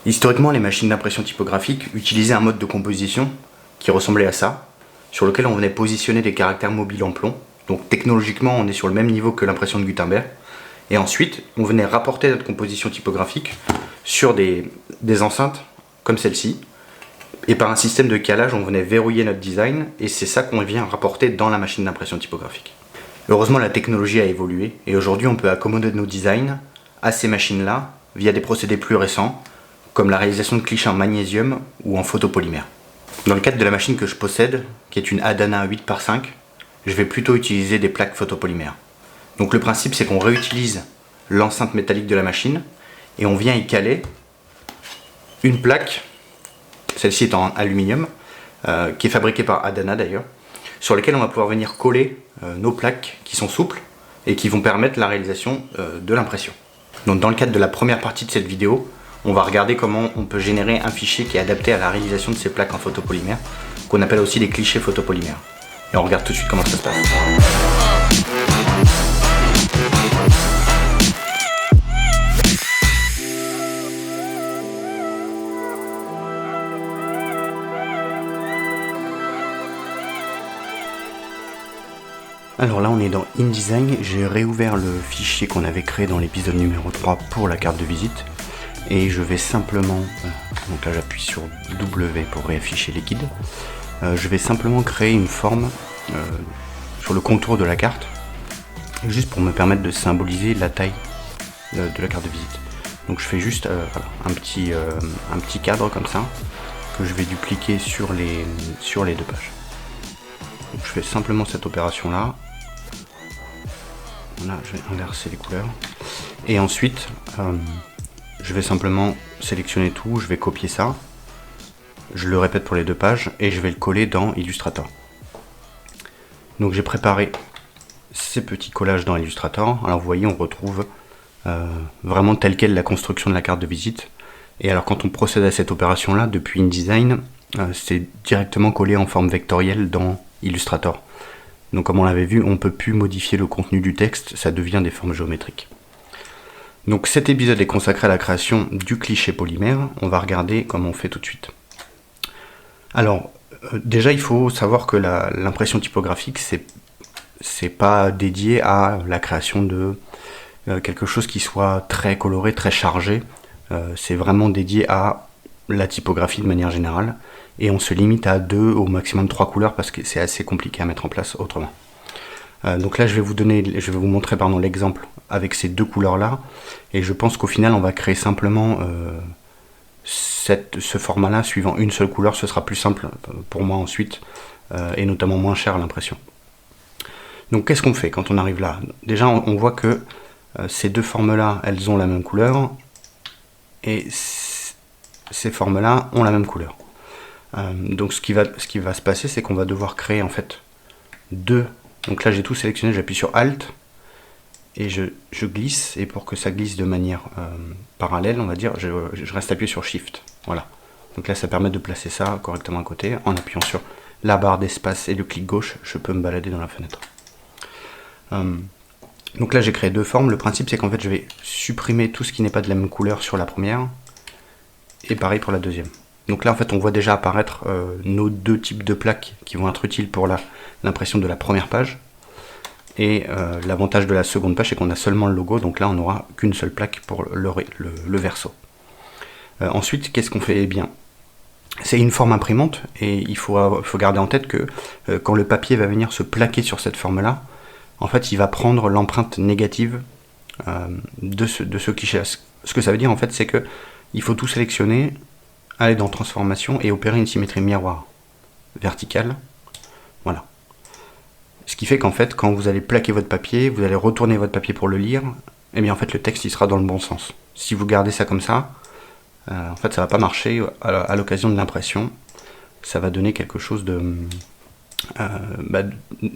Historiquement, les machines d'impression typographique utilisaient un mode de composition qui ressemblait à ça, sur lequel on venait positionner des caractères mobiles en plomb. Donc technologiquement, on est sur le même niveau que l'impression de Gutenberg. Et ensuite, on venait rapporter notre composition typographique sur des enceintes comme celle-ci. Et par un système de calage, on venait verrouiller notre design, et c'est ça qu'on vient rapporter dans la machine d'impression typographique. Heureusement, la technologie a évolué, et aujourd'hui, on peut accommoder nos designs à ces machines-là via des procédés plus récents, comme la réalisation de clichés en magnésium ou en photopolymère. Dans le cadre de la machine que je possède, qui est une Adana 8x5, je vais plutôt utiliser des plaques photopolymères. Donc le principe, c'est qu'on réutilise l'enceinte métallique de la machine, et on vient y caler une plaque, celle-ci est en aluminium, qui est fabriquée par Adana d'ailleurs, sur laquelle on va pouvoir venir coller nos plaques qui sont souples et qui vont permettre la réalisation de l'impression. Donc dans le cadre de la première partie de cette vidéo, on va regarder comment on peut générer un fichier qui est adapté à la réalisation de ces plaques en photopolymère, qu'on appelle aussi des clichés photopolymères. Et on regarde tout de suite comment ça se passe. Alors là on est dans InDesign, j'ai réouvert le fichier qu'on avait créé dans l'épisode numéro 3 pour la carte de visite. Et je vais simplement, donc là j'appuie sur W pour réafficher les guides, je vais simplement créer une forme sur le contour de la carte, juste pour me permettre de symboliser la taille de la carte de visite. Donc je fais juste voilà, un petit cadre comme ça, que je vais dupliquer sur les deux pages. Donc je fais simplement cette opération là. Voilà, je vais inverser les couleurs. Et ensuite, je vais simplement sélectionner tout, je vais copier ça. Je le répète pour les deux pages et je vais le coller dans Illustrator. Donc j'ai préparé ces petits collages dans Illustrator. Alors vous voyez, on retrouve vraiment telle quelle la construction de la carte de visite. Et alors quand on procède à cette opération là, depuis InDesign, c'est directement collé en forme vectorielle dans Illustrator. Donc comme on l'avait vu, on ne peut plus modifier le contenu du texte, ça devient des formes géométriques. Donc cet épisode est consacré à la création du cliché polymère. On va regarder comment on fait tout de suite. Alors déjà il faut savoir que l'impression typographique c'est pas dédié à la création de quelque chose qui soit très coloré, très chargé. C'est vraiment dédié à la typographie de manière générale. Et on se limite à 2 au maximum 3 couleurs parce que c'est assez compliqué à mettre en place autrement. Donc là je vais vous montrer l'exemple avec ces deux couleurs là, et je pense qu'au final on va créer simplement ce format là suivant une seule couleur. Ce sera plus simple pour moi ensuite et notamment moins cher à l'impression. Donc qu'est-ce qu'on fait quand on arrive là? Déjà on voit que ces deux formes là elles ont la même couleur et ces formes là ont la même couleur. Donc ce qui va se passer, c'est qu'on va devoir créer en fait deux. Donc là j'ai tout sélectionné, j'appuie sur Alt et je glisse, et pour que ça glisse de manière parallèle, on va dire, je reste appuyé sur Shift. Voilà. Donc là ça permet de placer ça correctement à côté. En appuyant sur la barre d'espace et le clic gauche, je peux me balader dans la fenêtre. Donc là j'ai créé deux formes. Le principe c'est qu'en fait je vais supprimer tout ce qui n'est pas de la même couleur sur la première, et pareil pour la deuxième. Donc là en fait on voit déjà apparaître nos deux types de plaques qui vont être utiles pour l'impression de la première page. Et l'avantage de la seconde page c'est qu'on a seulement le logo, donc là on n'aura qu'une seule plaque pour le verso. Ensuite qu'est-ce qu'on fait? Eh bien c'est une forme imprimante, et il faut garder en tête que quand le papier va venir se plaquer sur cette forme là, en fait il va prendre l'empreinte négative de ce cliché là. Ce que ça veut dire en fait c'est que il faut tout sélectionner, aller dans transformation et opérer une symétrie miroir verticale. Voilà. Ce qui fait qu'en fait quand vous allez plaquer votre papier, vous allez retourner votre papier pour le lire, et bien en fait le texte il sera dans le bon sens. Si vous gardez ça comme ça, en fait ça va pas marcher à l'occasion de l'impression. Ça va donner quelque chose de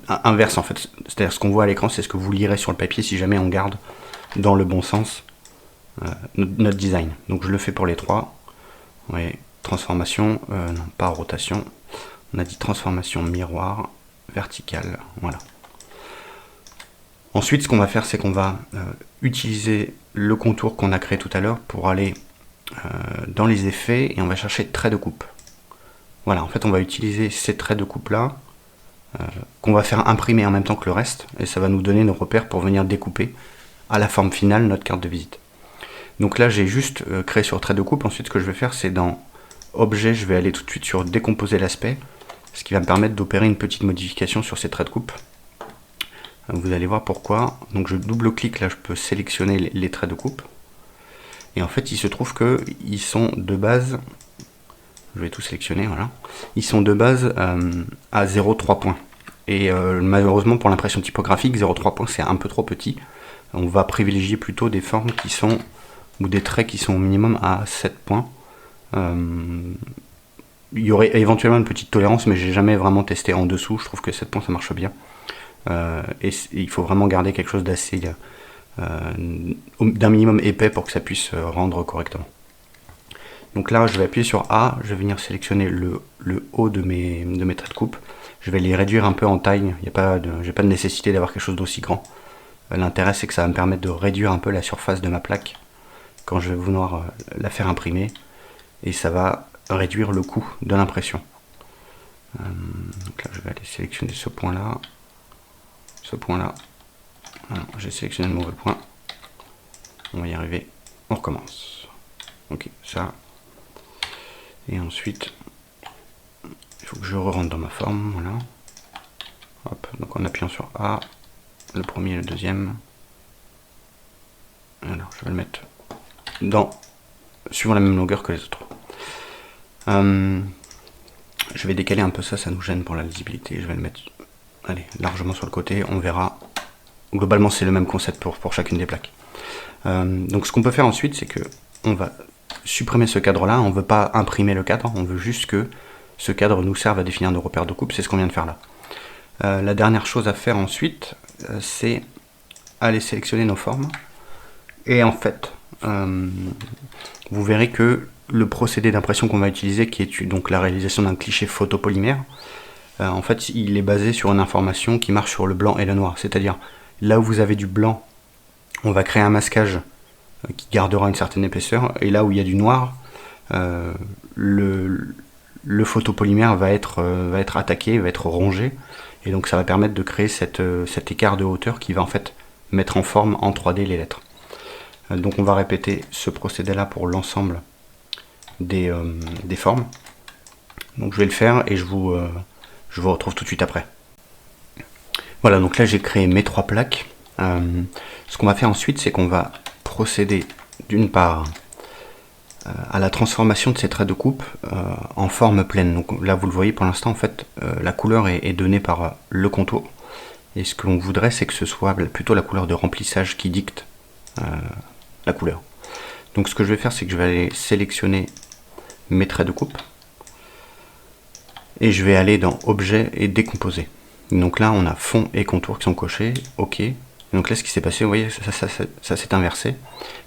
inverse en fait. C'est-à-dire ce qu'on voit à l'écran, c'est ce que vous lirez sur le papier si jamais on garde dans le bon sens notre design. Donc je le fais pour les trois. Oui, transformation, non, pas rotation. On a dit transformation miroir verticale. Voilà. Ensuite, ce qu'on va faire, c'est qu'on va utiliser le contour qu'on a créé tout à l'heure pour aller dans les effets et on va chercher trait de coupe. Voilà, en fait on va utiliser ces traits de coupe là qu'on va faire imprimer en même temps que le reste et ça va nous donner nos repères pour venir découper à la forme finale notre carte de visite. Donc là j'ai juste créé sur trait de coupe. Ensuite ce que je vais faire c'est dans objet, je vais aller tout de suite sur décomposer l'aspect, ce qui va me permettre d'opérer une petite modification sur ces traits de coupe. Vous allez voir pourquoi. Donc je double-clique, là je peux sélectionner les traits de coupe. Et en fait il se trouve que ils sont de base, je vais tout sélectionner, voilà. Ils sont de base à 0,3 points. Et malheureusement pour l'impression typographique, 0,3 points c'est un peu trop petit. On va privilégier plutôt des formes qui sont, ou des traits qui sont au minimum à 7 points. Il y aurait éventuellement une petite tolérance, mais j'ai jamais vraiment testé en dessous. Je trouve que 7 points ça marche bien. Et il faut vraiment garder quelque chose d'assez d'un minimum épais pour que ça puisse rendre correctement. Donc là je vais appuyer sur A, je vais venir sélectionner le haut de mes traits de coupe. Je vais les réduire un peu en taille, j'ai pas de nécessité d'avoir quelque chose d'aussi grand. L'intérêt c'est que ça va me permettre de réduire un peu la surface de ma plaque quand je vais vouloir la faire imprimer, et ça va réduire le coût de l'impression. Donc là je vais aller sélectionner ce point là, voilà, j'ai sélectionné le mauvais point, on va y arriver, on recommence. Ok, ça, et ensuite il faut que je rentre dans ma forme, voilà. Hop, donc en appuyant sur A, le premier et le deuxième. Alors je vais le mettre suivant la même longueur que les autres. Je vais décaler un peu ça, ça nous gêne pour la lisibilité. Je vais le mettre, allez, largement sur le côté, on verra. Globalement c'est le même concept pour chacune des plaques. Donc ce qu'on peut faire ensuite, c'est que on va supprimer ce cadre là. On ne veut pas imprimer le cadre, on veut juste que ce cadre nous serve à définir nos repères de coupe. C'est ce qu'on vient de faire là. La dernière chose à faire ensuite, c'est aller sélectionner nos formes. Et en fait, vous verrez que le procédé d'impression qu'on va utiliser, qui est donc la réalisation d'un cliché photopolymère, en fait il est basé sur une information qui marche sur le blanc et le noir. C'est-à-dire là où vous avez du blanc, on va créer un masquage qui gardera une certaine épaisseur, et là où il y a du noir, le photopolymère va être attaqué, va être rongé, et donc ça va permettre de créer cet écart de hauteur qui va en fait mettre en forme en 3D les lettres. Donc on va répéter ce procédé là pour l'ensemble des formes. Donc je vais le faire et je vous retrouve tout de suite après. Voilà, donc là j'ai créé mes 3 plaques. Ce qu'on va faire ensuite, c'est qu'on va procéder d'une part à la transformation de ces traits de coupe en forme pleine. Donc là vous le voyez pour l'instant, en fait la couleur est donnée par le contour, et ce que l'on voudrait c'est que ce soit plutôt la couleur de remplissage qui dicte la couleur. Donc ce que je vais faire, c'est que je vais aller sélectionner mes traits de coupe et je vais aller dans objet et décomposer. Donc là on a fond et contour qui sont cochés, ok. Donc là ce qui s'est passé, vous voyez, ça s'est inversé.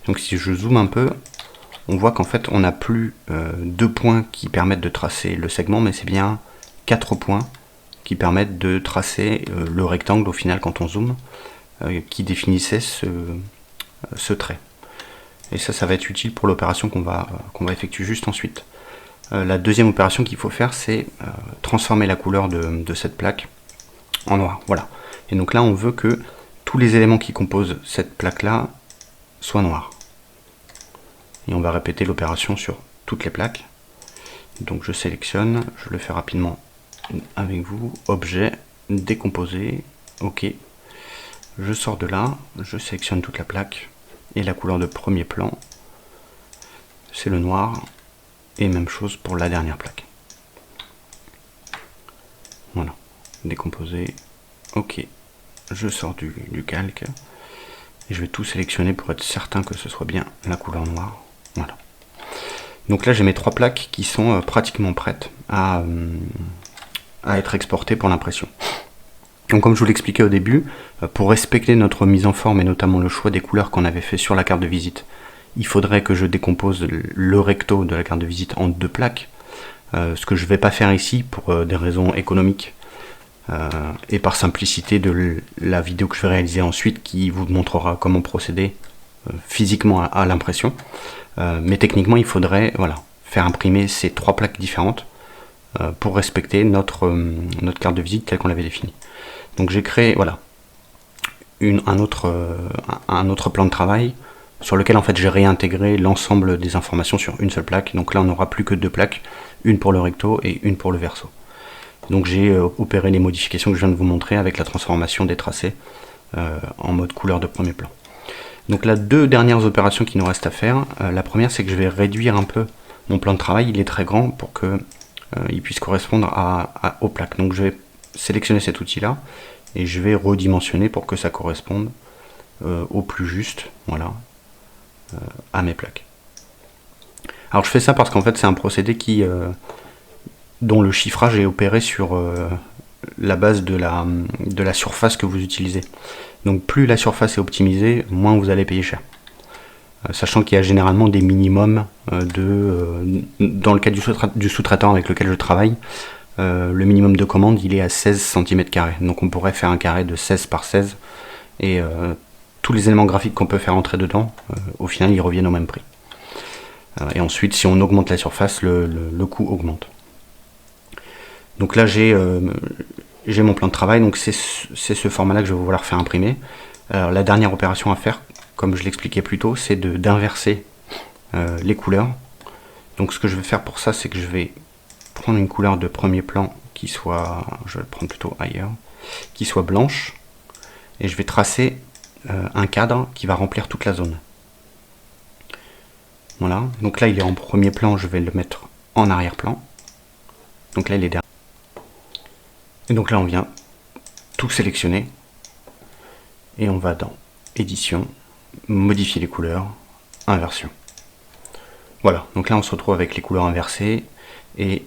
Donc si je zoome un peu, on voit qu'en fait on n'a plus 2 points qui permettent de tracer le segment, mais c'est bien 4 points qui permettent de tracer le rectangle au final quand on zoome, qui définissait ce trait. Et ça va être utile pour l'opération qu'on va effectuer juste ensuite. La deuxième opération qu'il faut faire, c'est transformer la couleur de cette plaque en noir. Voilà. Et donc là on veut que tous les éléments qui composent cette plaque là soient noirs. Et on va répéter l'opération sur toutes les plaques. Donc je sélectionne, je le fais rapidement avec vous, objet, décomposer, ok. Je sors de là, je sélectionne toute la plaque, et la couleur de premier plan, c'est le noir, et même chose pour la dernière plaque. Voilà, décomposer, ok. Je sors du calque, et je vais tout sélectionner pour être certain que ce soit bien la couleur noire. Voilà. Donc là j'ai mes 3 plaques qui sont pratiquement prêtes à être exportées pour l'impression. Donc comme je vous l'expliquais au début, pour respecter notre mise en forme et notamment le choix des couleurs qu'on avait fait sur la carte de visite, il faudrait que je décompose le recto de la carte de visite en 2 plaques, ce que je ne vais pas faire ici pour des raisons économiques et par simplicité de la vidéo que je vais réaliser ensuite qui vous montrera comment procéder physiquement à l'impression. Mais techniquement, il faudrait faire imprimer ces 3 plaques différentes pour respecter notre carte de visite telle qu'on l'avait définie. Donc j'ai créé un autre plan de travail sur lequel en fait j'ai réintégré l'ensemble des informations sur une seule plaque. Donc là on n'aura plus que 2 plaques, une pour le recto et une pour le verso. Donc j'ai opéré les modifications que je viens de vous montrer avec la transformation des tracés en mode couleur de premier plan. Donc là, 2 dernières opérations qui nous restent à faire. La première, c'est que je vais réduire un peu mon plan de travail. Il est très grand pour que il puisse correspondre aux plaques. Donc je vais sélectionner cet outil là et je vais redimensionner pour que ça corresponde au plus juste, à mes plaques. Alors je fais ça parce qu'en fait c'est un procédé dont le chiffrage est opéré sur la base de la surface que vous utilisez. Donc plus la surface est optimisée, moins vous allez payer cher. Sachant qu'il y a généralement des minimums dans le cas du sous-traitant avec lequel je travaille, le minimum de commande il est à 16 cm². Donc on pourrait faire un carré de 16 par 16 et tous les éléments graphiques qu'on peut faire entrer dedans, au final ils reviennent au même prix. Et ensuite si on augmente la surface, le coût augmente. Donc là j'ai mon plan de travail, donc c'est ce format-là que je vais vouloir faire imprimer. Alors, la dernière opération à faire, comme je l'expliquais plus tôt, c'est d'inverser les couleurs. Donc ce que je vais faire pour ça, c'est que je vais prendre une couleur de premier plan qui soit, je vais le prendre plutôt ailleurs, qui soit blanche, et je vais tracer un cadre qui va remplir toute la zone. Voilà, donc là il est en premier plan, je vais le mettre en arrière-plan. Donc là il est derrière. Et donc là on vient tout sélectionner et on va dans édition, modifier les couleurs, inversion. Voilà, donc là on se retrouve avec les couleurs inversées et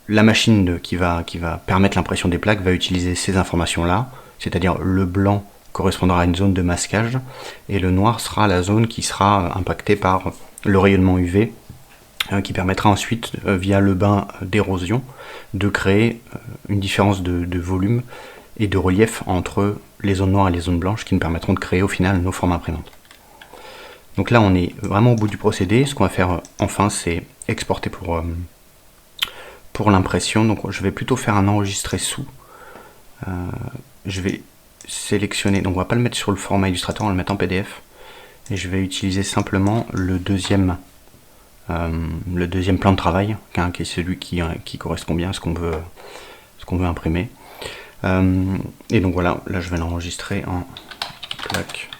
la machine qui va permettre l'impression des plaques va utiliser ces informations là, c'est-à-dire le blanc correspondra à une zone de masquage et le noir sera la zone qui sera impactée par le rayonnement UV qui permettra ensuite, via le bain d'érosion, de créer une différence de volume et de relief entre les zones noires et les zones blanches qui nous permettront de créer au final nos formes imprimantes. Donc là on est vraiment au bout du procédé. Ce qu'on va faire enfin c'est exporter pour l'impression. Donc je vais plutôt faire un enregistré sous. Je vais sélectionner, donc on va pas le mettre sur le format Illustrator, on va le mettre en PDF. Et je vais utiliser simplement le deuxième plan de travail, qui est celui qui correspond bien à ce qu'on veut imprimer. Et donc voilà, là je vais l'enregistrer en plaque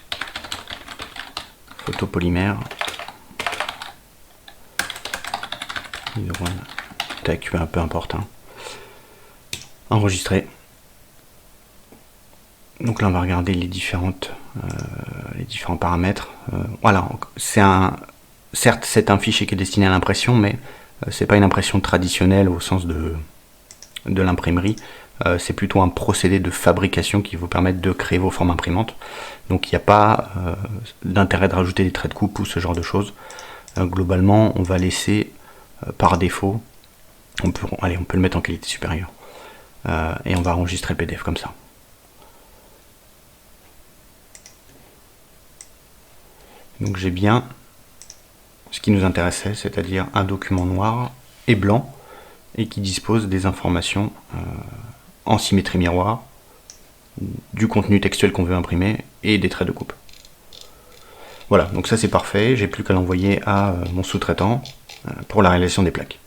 photopolymère. TAQ, peu importe. Enregistrer. Donc là on va regarder les différents paramètres. Voilà, certes c'est un fichier qui est destiné à l'impression, mais c'est pas une impression traditionnelle au sens de l'imprimerie. C'est plutôt un procédé de fabrication qui vous permet de créer vos formes imprimantes. Donc il n'y a pas d'intérêt de rajouter des traits de coupe ou ce genre de choses. Globalement on va laisser par défaut, on peut le mettre en qualité supérieure. Et on va enregistrer le PDF comme ça. Donc j'ai bien ce qui nous intéressait, c'est-à-dire un document noir et blanc et qui dispose des informations en symétrie miroir, du contenu textuel qu'on veut imprimer et des traits de coupe. Voilà, donc ça c'est parfait, j'ai plus qu'à l'envoyer à mon sous-traitant pour la réalisation des plaques.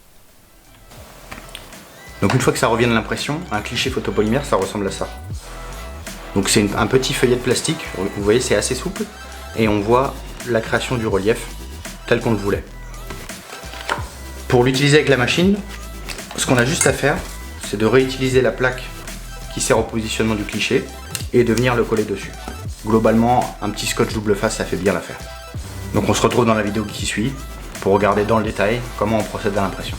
Donc une fois que ça revient de l'impression, un cliché photopolymère ça ressemble à ça. Donc c'est un petit feuillet de plastique, vous voyez c'est assez souple, et on voit la création du relief tel qu'on le voulait. Pour l'utiliser avec la machine, ce qu'on a juste à faire, c'est de réutiliser la plaque qui sert au positionnement du cliché et de venir le coller dessus. Globalement, un petit scotch double face, ça fait bien l'affaire. Donc on se retrouve dans la vidéo qui suit pour regarder dans le détail comment on procède à l'impression.